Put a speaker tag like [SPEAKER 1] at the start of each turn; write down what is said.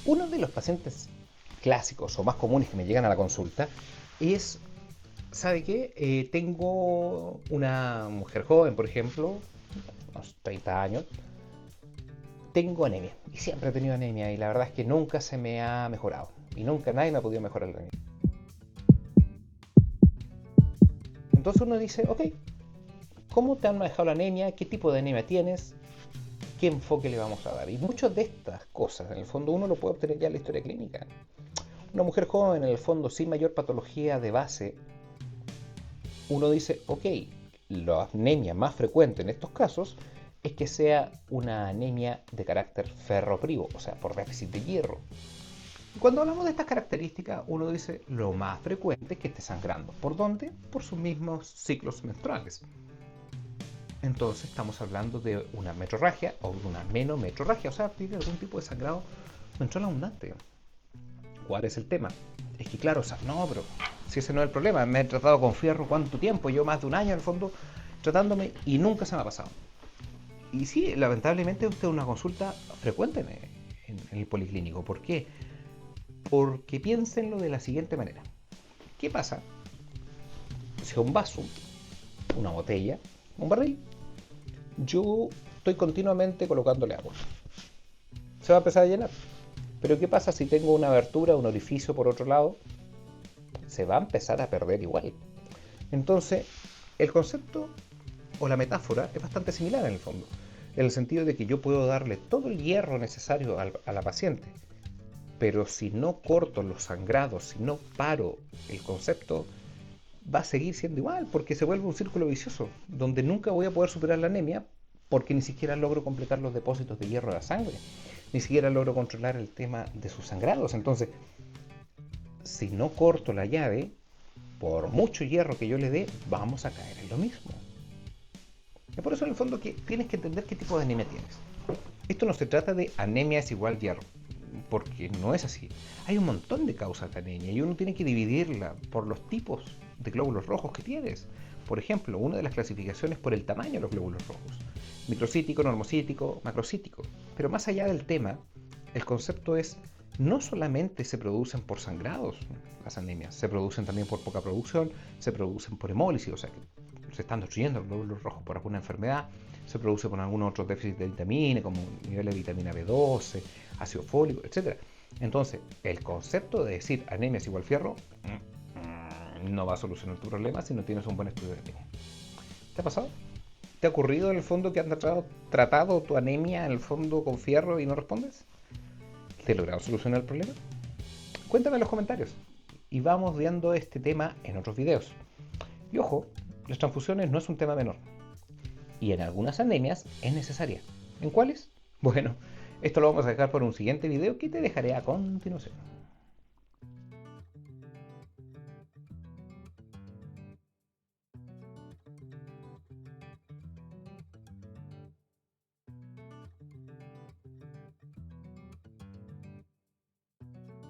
[SPEAKER 1] Uno de los pacientes clásicos o más comunes que me llegan a la consulta es, ¿sabe qué? Tengo una mujer joven, por ejemplo, unos 30 años, tengo anemia y siempre he tenido anemia y la verdad es que nunca se me ha mejorado y nunca nadie me ha podido mejorar la anemia. Entonces uno dice, ok, ¿cómo te han manejado la anemia? ¿Qué tipo de anemia tienes? ¿Qué enfoque le vamos a dar? Y muchas de estas cosas, en el fondo, uno lo puede obtener ya en la historia clínica. Una mujer joven, en el fondo, sin mayor patología de base, uno dice, ok, la anemia más frecuente en estos casos es que sea una anemia de carácter ferroprivo, o sea, por déficit de hierro. Y cuando hablamos de estas características, uno dice, lo más frecuente es que esté sangrando. ¿Por dónde? Por sus mismos ciclos menstruales. Entonces estamos hablando de una metrorragia o de una menometrorragia, o sea, tiene algún tipo de sangrado menstrual abundante. ¿Cuál es el tema? Es que claro, o sea, no, pero si ese no es el problema, me he tratado con fierro cuánto tiempo, yo más de un año en el fondo tratándome y nunca se me ha pasado. Y sí, lamentablemente usted es una consulta frecuente en el policlínico. ¿Por qué? Porque piénsenlo de la siguiente manera. ¿Qué pasa si a un vaso, una botella, un barril, yo estoy continuamente colocándole agua? Se va a empezar a llenar. Pero ¿qué pasa si tengo una abertura, un orificio por otro lado? Se va a empezar a perder igual. Entonces, el concepto o la metáfora es bastante similar en el fondo, en el sentido de que yo puedo darle todo el hierro necesario a la paciente, pero si no corto los sangrados, si no paro el concepto, va a seguir siendo igual, porque se vuelve un círculo vicioso, donde nunca voy a poder superar la anemia, porque ni siquiera logro completar los depósitos de hierro de la sangre, ni siquiera logro controlar el tema de sus sangrados. Entonces, si no corto la llave, por mucho hierro que yo le dé, vamos a caer en lo mismo. Es por eso en el fondo que tienes que entender qué tipo de anemia tienes. Esto no se trata de anemia es igual hierro, porque no es así. Hay un montón de causas de anemia y uno tiene que dividirla por los tipos de glóbulos rojos que tienes. Por ejemplo, una de las clasificaciones por el tamaño de los glóbulos rojos. Microcítico, normocítico, macrocítico. Pero más allá del tema, el concepto es, no solamente se producen por sangrados las anemias, se producen también por poca producción, se producen por hemólisis, o sea que se están destruyendo los glóbulos rojos por alguna enfermedad, se produce por algunos otros déficits de vitamina, como niveles de vitamina B12, ácido fólico, etc. Entonces, el concepto de decir anemia es igual fierro no va a solucionar tu problema si no tienes un buen estudio de anemia. ¿Te ha pasado? ¿Te ha ocurrido en el fondo que han tratado tu anemia en el fondo con fierro y no respondes? ¿Te lograron solucionar el problema? Cuéntame en los comentarios y vamos viendo este tema en otros videos. Y ojo, las transfusiones no es un tema menor y en algunas anemias es necesaria. ¿En cuáles? Bueno, esto lo vamos a dejar para un siguiente video que te dejaré a continuación.